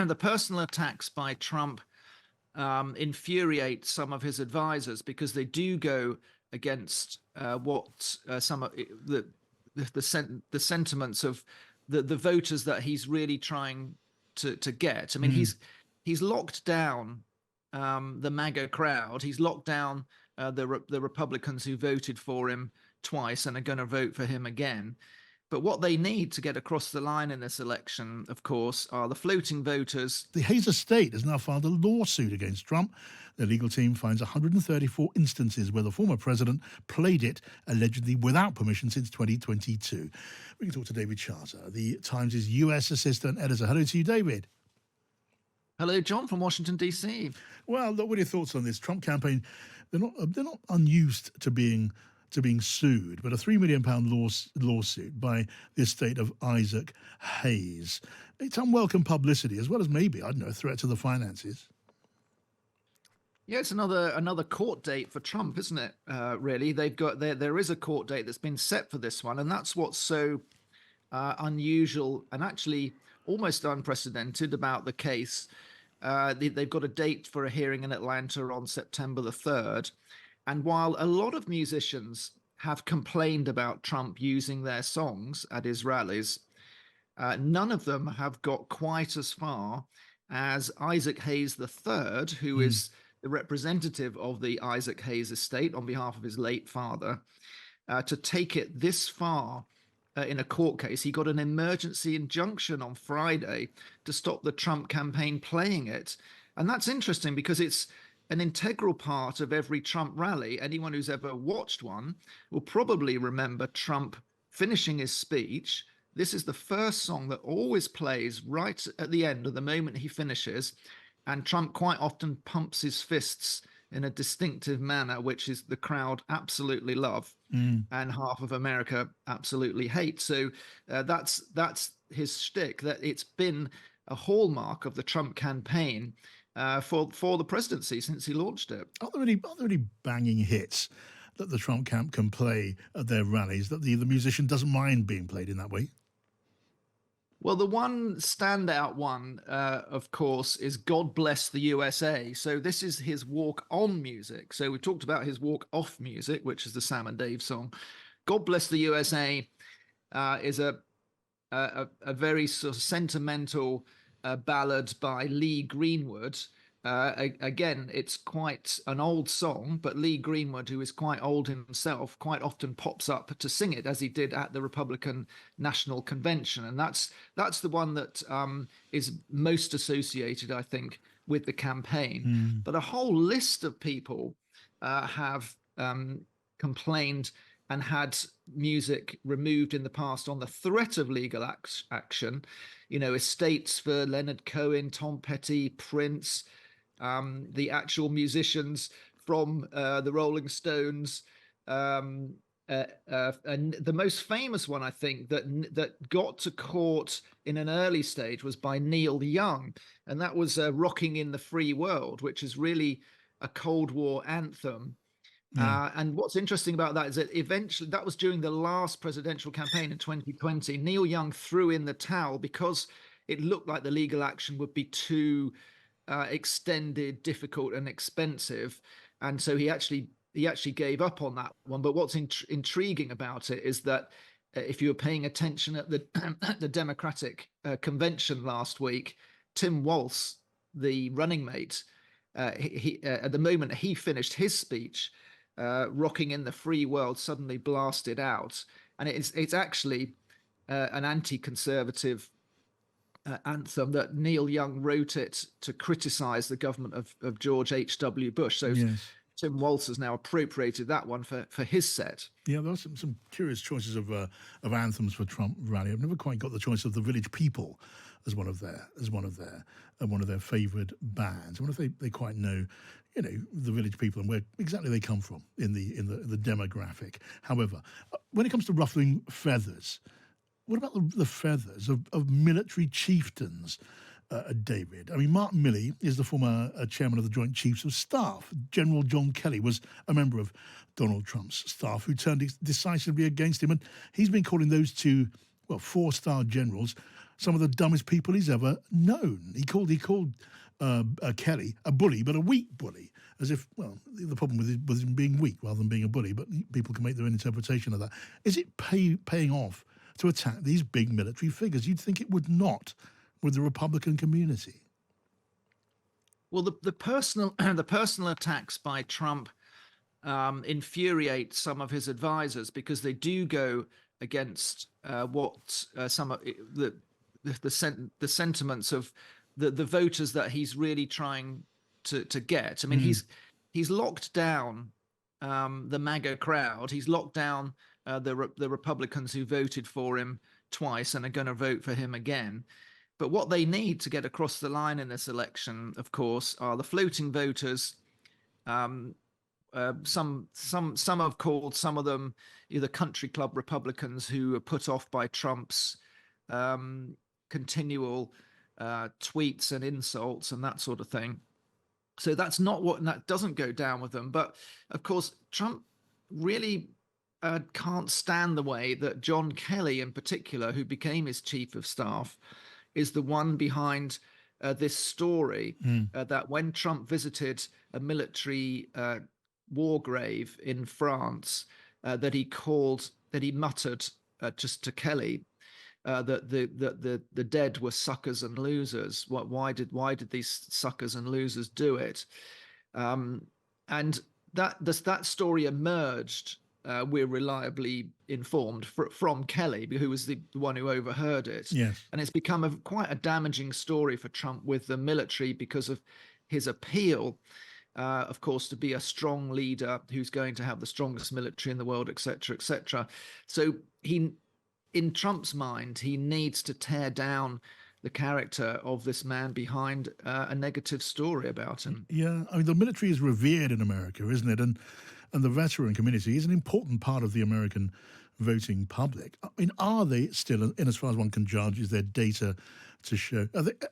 the personal attacks by Trump infuriate some of his advisors because they do go against what some of the sentiments of the voters that he's really trying to get. I mean, Mm. he's locked down the MAGA crowd. He's locked down the Republicans who voted for him twice and are going to vote for him again. But what they need to get across the line in this election, of course, are the floating voters. The Hayes estate has now filed a lawsuit against Trump. The legal team finds 134 instances where the former president played it, allegedly without permission, since 2022. We can talk to David Charter, the Times' US assistant editor. Hello to you, David. Hello, John from Washington, D.C. Well, look, what are your thoughts on this Trump campaign? They're not unused to being sued, but a £3 million lawsuit by the estate of Isaac Hayes. It's unwelcome publicity, as well as maybe, I don't know, a threat to the finances. Yeah, it's another court date for Trump, isn't it? Really, there is a court date that's been set for this one, and that's what's so unusual and actually almost unprecedented about the case. They've got a date for a hearing in Atlanta on September the 3rd. And while a lot of musicians have complained about Trump using their songs at his rallies, none of them have got quite as far as Isaac Hayes III, who is the representative of the Isaac Hayes estate on behalf of his late father, to take it this far in a court case. He got an emergency injunction on Friday to stop the Trump campaign playing it. And that's interesting because it's an integral part of every Trump rally. Anyone who's ever watched one will probably remember Trump finishing his speech. This is the first song that always plays right at the end of the moment he finishes. And Trump quite often pumps his fists in a distinctive manner, which is the crowd absolutely love and half of America absolutely hate. So that's his shtick, that it's been a hallmark of the Trump campaign for the presidency since he launched it. Are there any banging hits that the Trump camp can play at their rallies that the musician doesn't mind being played in that way? Well, the one standout one, of course, is God Bless the USA. So this is his walk on music. So we talked about his walk off music, which is the Sam and Dave song. God Bless the USA is a very sort of sentimental ballad by Lee Greenwood. Again, it's quite an old song, but Lee Greenwood, who is quite old himself, quite often pops up to sing it, as he did at the Republican National Convention. And that's the one that is most associated, I think, with the campaign. But a whole list of people have complained and had music removed in the past on the threat of legal action. You know, estates for Leonard Cohen, Tom Petty, Prince, the actual musicians from the Rolling Stones. And the most famous one, I think, that got to court in an early stage was by Neil Young. And that was Rocking in the Free World, which is really a Cold War anthem. And what's interesting about that is that eventually, that was during the last presidential campaign in 2020. Neil Young threw in the towel because it looked like the legal action would be too extended, difficult, and expensive, and so he actually gave up on that one. But what's intriguing about it is that if you were paying attention at the at the Democratic convention last week, Tim Walz, the running mate, he at the moment he finished his speech, Rocking in the Free World suddenly blasted out, and it's actually an anti-conservative anthem that Neil Young wrote it to criticize the government of George H.W. Bush. So Yes. Tim Walz has now appropriated that one for his set. Yeah, there are some curious choices of anthems for Trump rally. I've never quite got the choice of the Village People as one of their favourite bands. I wonder if they quite know, the Village People and where exactly they come from in the demographic. However, when it comes to ruffling feathers, what about the feathers of military chieftains? David. I mean, Mark Milley is the former chairman of the Joint Chiefs of Staff. General John Kelly was a member of Donald Trump's staff who turned decisively against him. And he's been calling those two, 4-star generals, some of the dumbest people he's ever known. He called Kelly a bully, but a weak bully, as if, well, the problem with him being weak rather than being a bully, but people can make their own interpretation of that. Is it paying off to attack these big military figures? You'd think it would not with the Republican community. Well, the personal the personal attacks by Trump infuriate some of his advisors because they do go against what some of the sentiments of the voters that he's really trying to get. I mean, he's locked down the MAGA crowd. He's locked down the Republicans who voted for him twice and are going to vote for him again. But what they need to get across the line in this election, of course, are the floating voters. Some have called some of them either country club Republicans who are put off by Trump's continual tweets and insults and that sort of thing. So that doesn't go down with them. But of course, Trump really can't stand the way that John Kelly, in particular, who became his chief of staff, is the one behind this story that when Trump visited a military war grave in France, that he muttered just to Kelly that the dead were suckers and losers. Why did these suckers and losers do it? And that story emerged. We're reliably informed from Kelly, who was the one who overheard it. Yes. And it's become quite a damaging story for Trump with the military because of his appeal, of course, to be a strong leader who's going to have the strongest military in the world, et cetera, et cetera. So in Trump's mind, he needs to tear down the character of this man behind a negative story about him. Yeah, I mean, the military is revered in America, isn't it? And the veteran community is an important part of the American voting public. I mean, are they still, in as far as one can judge, is there data to show,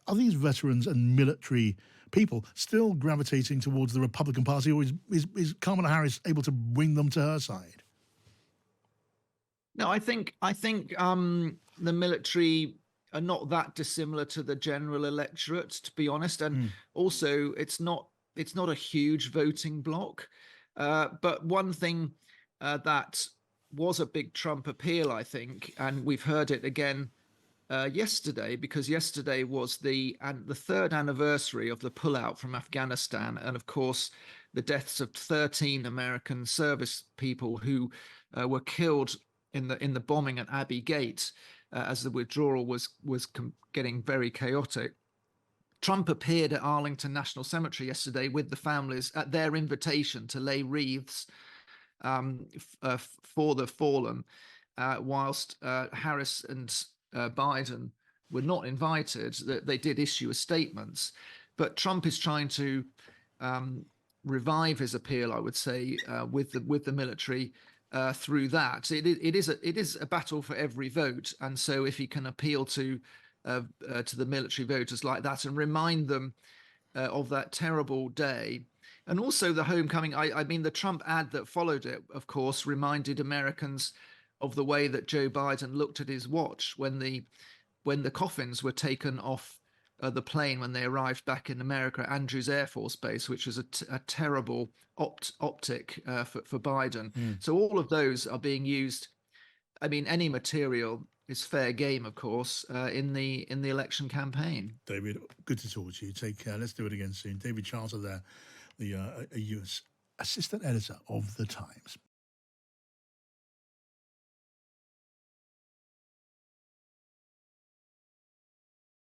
are these veterans and military people still gravitating towards the Republican Party, or is Kamala Harris able to bring them to her side? No, I think the military are not that dissimilar to the general electorate, to be honest, and also it's not a huge voting bloc. But one thing that was a big Trump appeal, I think, and we've heard it again yesterday, because yesterday was the third anniversary of the pullout from Afghanistan, and of course the deaths of 13 American service people who were killed in the bombing at Abbey Gate as the withdrawal was getting very chaotic. Trump appeared at Arlington National Cemetery yesterday with the families at their invitation to lay wreaths for the fallen, whilst Harris and Biden were not invited. They did issue statements, but Trump is trying to revive his appeal, I would say, with the military through that. It is a battle for every vote, and so if he can appeal to the military voters like that and remind them of that terrible day, and also the homecoming. I mean, the Trump ad that followed it, of course, reminded Americans of the way that Joe Biden looked at his watch when the coffins were taken off the plane when they arrived back in America at Andrews Air Force Base, which was a terrible optic for Biden. So all of those are being used. I mean, any material is fair game, of course, in the election campaign. David, good to talk to you. Take care. Let's do it again soon. David Charter there, the US assistant editor of The Times.